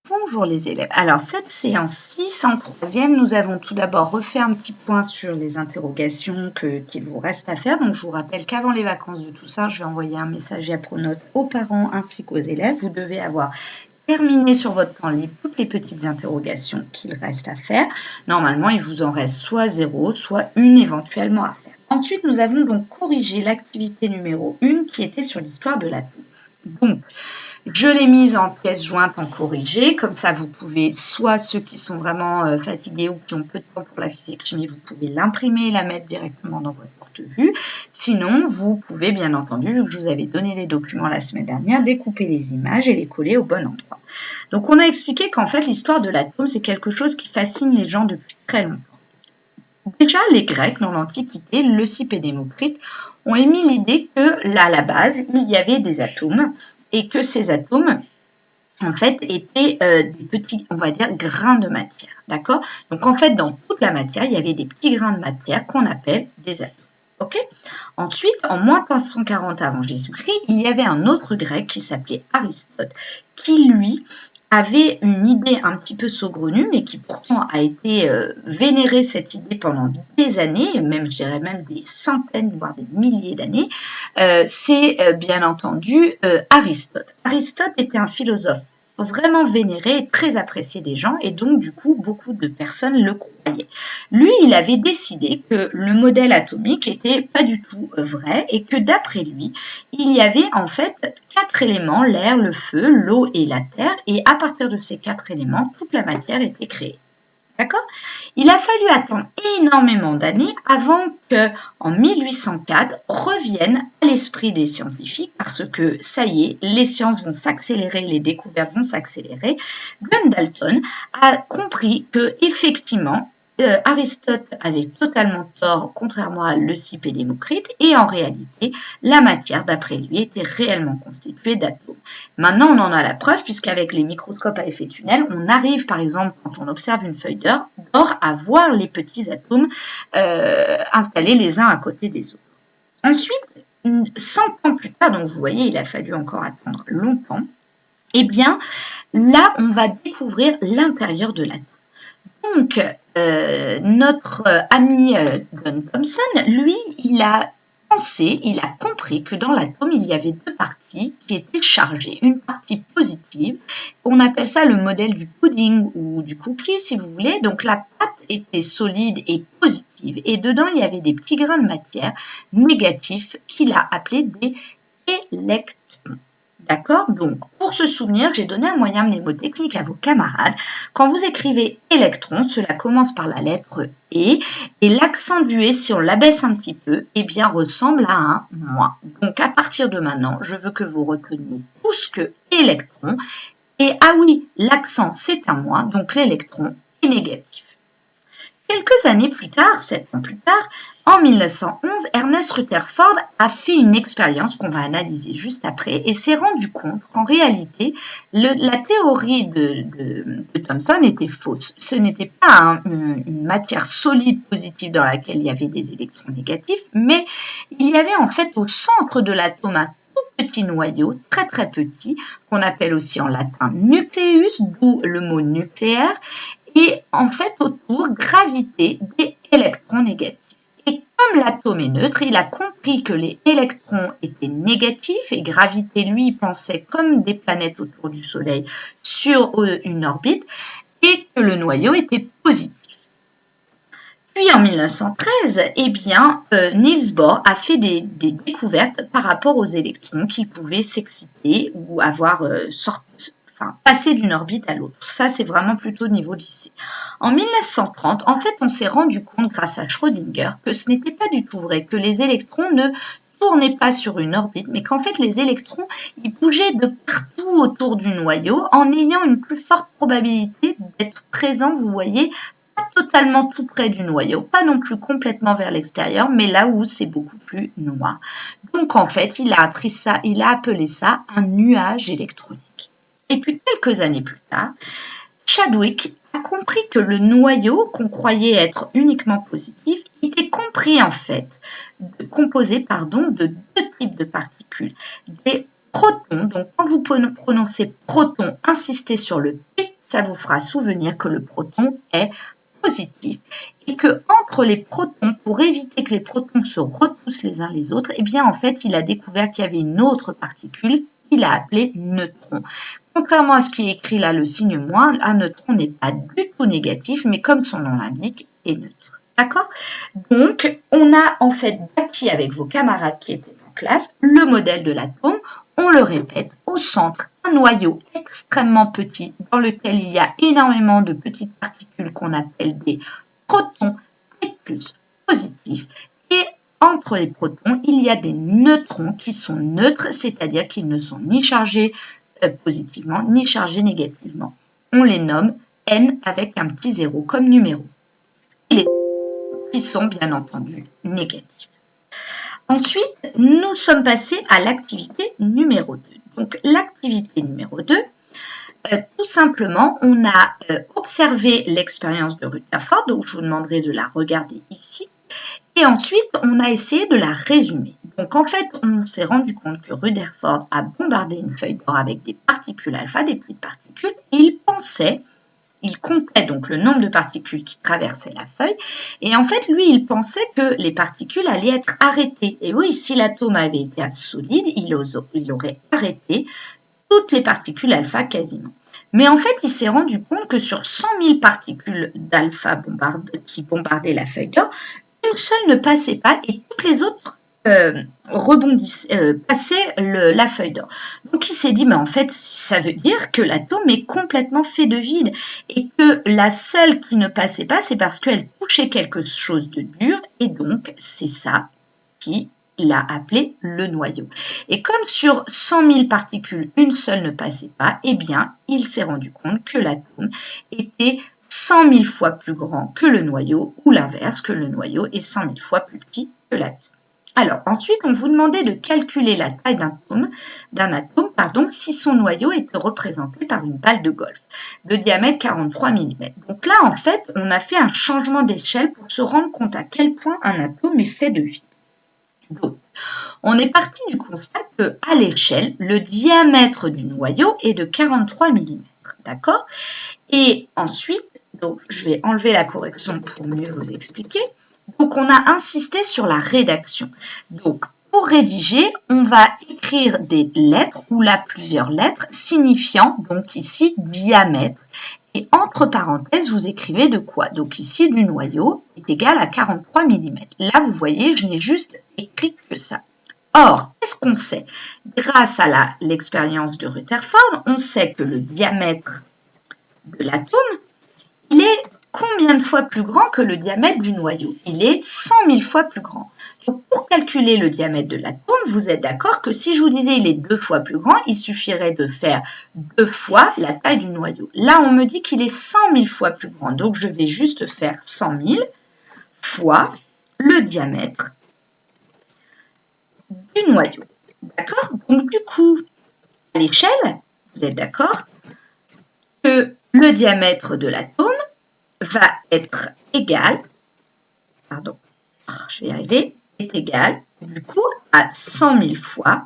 Bonjour les élèves. Alors cette séance 6 en troisième, nous avons tout d'abord refait un petit point sur les interrogations qu'il vous reste à faire. Donc je vous rappelle qu'avant les vacances de Toussaint, je vais envoyer un message à Pronote aux parents ainsi qu'aux élèves. Vous devez avoir terminé sur votre plan libre toutes les petites interrogations qu'il reste à faire. Normalement, il vous en reste soit 0, soit une éventuellement à faire. Ensuite, nous avons donc corrigé l'activité numéro 1 qui était sur l'histoire de l'atome. Donc, je l'ai mise en pièce jointe en corrigé, comme ça vous pouvez, soit ceux qui sont vraiment fatigués ou qui ont peu de temps pour la physique-chimie, vous pouvez l'imprimer et la mettre directement dans votre porte-vue. Sinon, vous pouvez bien entendu, vu que je vous avais donné les documents la semaine dernière, découper les images et les coller au bon endroit. Donc on a expliqué qu'en fait l'histoire de l'atome, c'est quelque chose qui fascine les gens depuis très longtemps. Déjà, les Grecs, dans l'Antiquité, Leucippe et Démocrite, ont émis l'idée que là, à la base, il y avait des atomes et que ces atomes, en fait, étaient des petits, on va dire, grains de matière, d'accord? Donc, en fait, dans toute la matière, il y avait des petits grains de matière qu'on appelle des atomes, ok? Ensuite, en moins 540 avant Jésus-Christ, il y avait un autre grec qui s'appelait Aristote, qui, lui, avait une idée un petit peu saugrenue, mais qui pourtant a été vénérée cette idée pendant des années, même je dirais même des centaines, voire des milliers d'années, c'est bien entendu Aristote. Aristote était un philosophe vraiment vénéré et très apprécié des gens, et donc du coup beaucoup de personnes le croyaient. Lui, il avait décidé que le modèle atomique était pas du tout vrai et que d'après lui, il y avait en fait 4 éléments, l'air, le feu, l'eau et la terre, et à partir de ces 4 éléments, toute la matière était créée. D'accord? Il a fallu attendre énormément d'années avant que, en 1804, revienne à l'esprit des scientifiques, parce que ça y est, les sciences vont s'accélérer, les découvertes vont s'accélérer. John Dalton a compris que, effectivement, Aristote avait totalement tort, contrairement à Leucippe et Démocrite, et en réalité, la matière, d'après lui, était réellement constituée d'atomes. Maintenant, on en a la preuve, puisqu'avec les microscopes à effet tunnel, on arrive, par exemple, quand on observe une feuille d'or, à voir les petits atomes installés les uns à côté des autres. Ensuite, 100 ans plus tard, donc vous voyez, il a fallu encore attendre longtemps, eh bien, là, on va découvrir l'intérieur de l'atome. Donc, notre ami John Thomson, lui, il a compris que dans l'atome, il y avait deux parties qui étaient chargées. Une partie positive, on appelle ça le modèle du pudding ou du cookie, si vous voulez. Donc, la pâte était solide et positive. Et dedans, il y avait des petits grains de matière négatifs qu'il a appelés des électrons. D'accord? Donc, pour se souvenir, j'ai donné un moyen mnémotechnique à vos camarades. Quand vous écrivez électron, cela commence par la lettre E et l'accent du E, si on l'abaisse un petit peu, eh bien, ressemble à un moins. Donc, à partir de maintenant, je veux que vous reteniez tout ce que électron. Et ah oui, l'accent, c'est un moins, donc l'électron est négatif. Quelques années plus tard, 7 ans plus tard, en 1911, Ernest Rutherford a fait une expérience qu'on va analyser juste après et s'est rendu compte qu'en réalité, la théorie de Thomson était fausse. Ce n'était pas une matière solide positive dans laquelle il y avait des électrons négatifs, mais il y avait en fait au centre de l'atome un tout petit noyau, très très petit, qu'on appelle aussi en latin nucleus, d'où le mot nucléaire, et en fait autour gravitaient des électrons négatifs. Et comme l'atome est neutre, il a compris que les électrons étaient négatifs et gravitaient, lui, il pensait comme des planètes autour du Soleil sur une orbite, et que le noyau était positif. Puis en 1913, eh bien, Niels Bohr a fait des découvertes par rapport aux électrons qui pouvaient s'exciter ou avoir passer d'une orbite à l'autre. Ça, c'est vraiment plutôt niveau lycée. En 1930, en fait, on s'est rendu compte grâce à Schrödinger que ce n'était pas du tout vrai, que les électrons ne tournaient pas sur une orbite, mais qu'en fait, les électrons, ils bougeaient de partout autour du noyau en ayant une plus forte probabilité d'être présents, vous voyez, pas totalement tout près du noyau, pas non plus complètement vers l'extérieur, mais là où c'est beaucoup plus noir. Donc, en fait, il a appelé ça un nuage électronique. Et puis, quelques années plus tard, Chadwick a compris que le noyau, qu'on croyait être uniquement positif, était composé de deux types de particules. Des protons, donc quand vous prononcez proton, insistez sur le P, ça vous fera souvenir que le proton est positif et que entre les protons, pour éviter que les protons se repoussent les uns les autres, eh bien en fait il a découvert qu'il y avait une autre particule qu'il a appelée neutron. Contrairement à ce qui est écrit là, le signe moins, un neutron n'est pas du tout négatif, mais comme son nom l'indique, est neutre. D'accord? Donc on a en fait bâti avec vos camarades qui étaient en classe le modèle de l'atome. On le répète, au centre, un noyau extrêmement petit dans lequel il y a énormément de petites particules qu'on appelle des protons et plus positifs. Et entre les protons, il y a des neutrons qui sont neutres, c'est-à-dire qu'ils ne sont ni chargés positivement ni chargés négativement. On les nomme N avec un petit zéro comme numéro. Et les qui sont bien entendu négatifs. Ensuite, nous sommes passés à l'activité numéro 2. Donc, l'activité numéro 2, tout simplement, on a observé l'expérience de Rutherford, donc je vous demanderai de la regarder ici. Et ensuite, on a essayé de la résumer. Donc, en fait, on s'est rendu compte que Rutherford a bombardé une feuille d'or avec des particules alpha, des petites particules, et il comptait donc le nombre de particules qui traversaient la feuille. Et en fait, lui, il pensait que les particules allaient être arrêtées. Et oui, si l'atome avait été solide, il aurait arrêté toutes les particules alpha quasiment. Mais en fait, il s'est rendu compte que sur 100 000 particules d'alpha qui bombardaient la feuille d'or, une seule ne passait pas et toutes les autres passaient la feuille d'or. Donc il s'est dit, mais en fait, ça veut dire que l'atome est complètement fait de vide et que la seule qui ne passait pas, c'est parce qu'elle touchait quelque chose de dur et donc c'est ça qu'il a appelé le noyau. Et comme sur 100 000 particules, une seule ne passait pas, eh bien, il s'est rendu compte que l'atome était 100 000 fois plus grand que le noyau, ou l'inverse, que le noyau est 100 000 fois plus petit que l'atome. Alors, ensuite, on vous demandait de calculer la taille d'un atome, si son noyau était représenté par une balle de golf de diamètre 43 mm. Donc là, en fait, on a fait un changement d'échelle pour se rendre compte à quel point un atome est fait de vide. Donc, on est parti du constat qu'à l'échelle, le diamètre du noyau est de 43 mm. D'accord? Et ensuite, donc, je vais enlever la correction pour mieux vous expliquer. Donc, on a insisté sur la rédaction. Donc, pour rédiger, on va écrire des lettres ou là plusieurs lettres signifiant donc ici diamètre. Et entre parenthèses, vous écrivez de quoi? Donc ici, du noyau est égal à 43 mm. Là, vous voyez, je n'ai juste écrit que ça. Or, qu'est-ce qu'on sait? Grâce à l'expérience de Rutherford, on sait que le diamètre de l'atome, il est combien de fois plus grand que le diamètre du noyau? Il est 100 000 fois plus grand. Donc, pour calculer le diamètre de l'atome, vous êtes d'accord que si je vous disais il est 2 fois plus grand, il suffirait de faire 2 fois la taille du noyau. Là, on me dit qu'il est 100 000 fois plus grand. Donc, je vais juste faire 100 000 fois le diamètre du noyau. D'accord? Donc, du coup, à l'échelle, vous êtes d'accord que le diamètre de l'atome va être égal, je vais y arriver, est égal, du coup, à 100 000 fois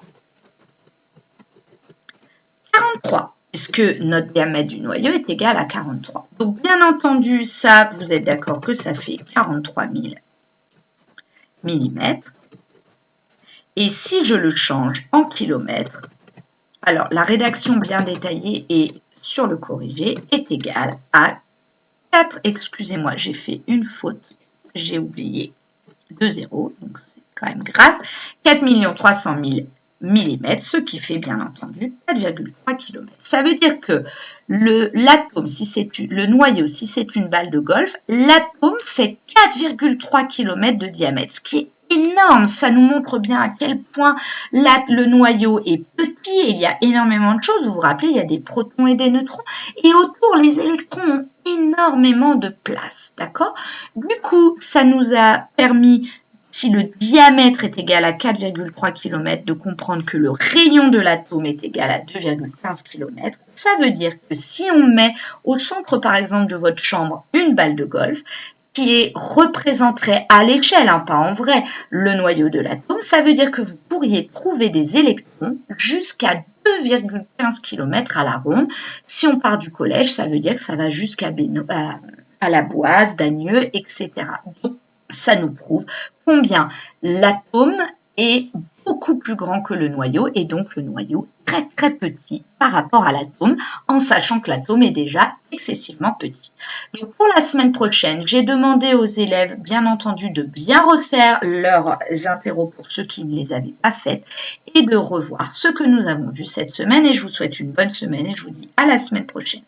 43, puisque notre diamètre du noyau est égal à 43. Donc, bien entendu, ça, vous êtes d'accord que ça fait 43 000 mm. Et si je le change en kilomètres, alors la rédaction bien détaillée et sur le corrigé est égale à 4, excusez-moi, j'ai fait une faute, j'ai oublié 2 zéros, donc c'est quand même grave, 4 300 000 mm, ce qui fait bien entendu 4,3 km. Ça veut dire que l'atome, le noyau, si c'est une balle de golf, l'atome fait 4,3 km de diamètre, ce qui est énorme. Ça nous montre bien à quel point le noyau est petit et il y a énormément de choses. Vous vous rappelez, il y a des protons et des neutrons. Et autour, les électrons ont énormément de place. D'accord? Du coup, ça nous a permis, si le diamètre est égal à 4,3 km, de comprendre que le rayon de l'atome est égal à 2,15 km. Ça veut dire que si on met au centre, par exemple, de votre chambre, une balle de golf, qui représenterait à l'échelle, pas en vrai, le noyau de l'atome, ça veut dire que vous pourriez trouver des électrons jusqu'à 2,15 km à la ronde. Si on part du collège, ça veut dire que ça va jusqu'à à la Boise, Dagneux, etc. Donc, ça nous prouve combien l'atome est beaucoup plus grand que le noyau et donc le noyau très très petit par rapport à l'atome, en sachant que l'atome est déjà excessivement petit. Donc pour la semaine prochaine, j'ai demandé aux élèves, bien entendu, de bien refaire leurs interros pour ceux qui ne les avaient pas faites et de revoir ce que nous avons vu cette semaine. Et je vous souhaite une bonne semaine et je vous dis à la semaine prochaine.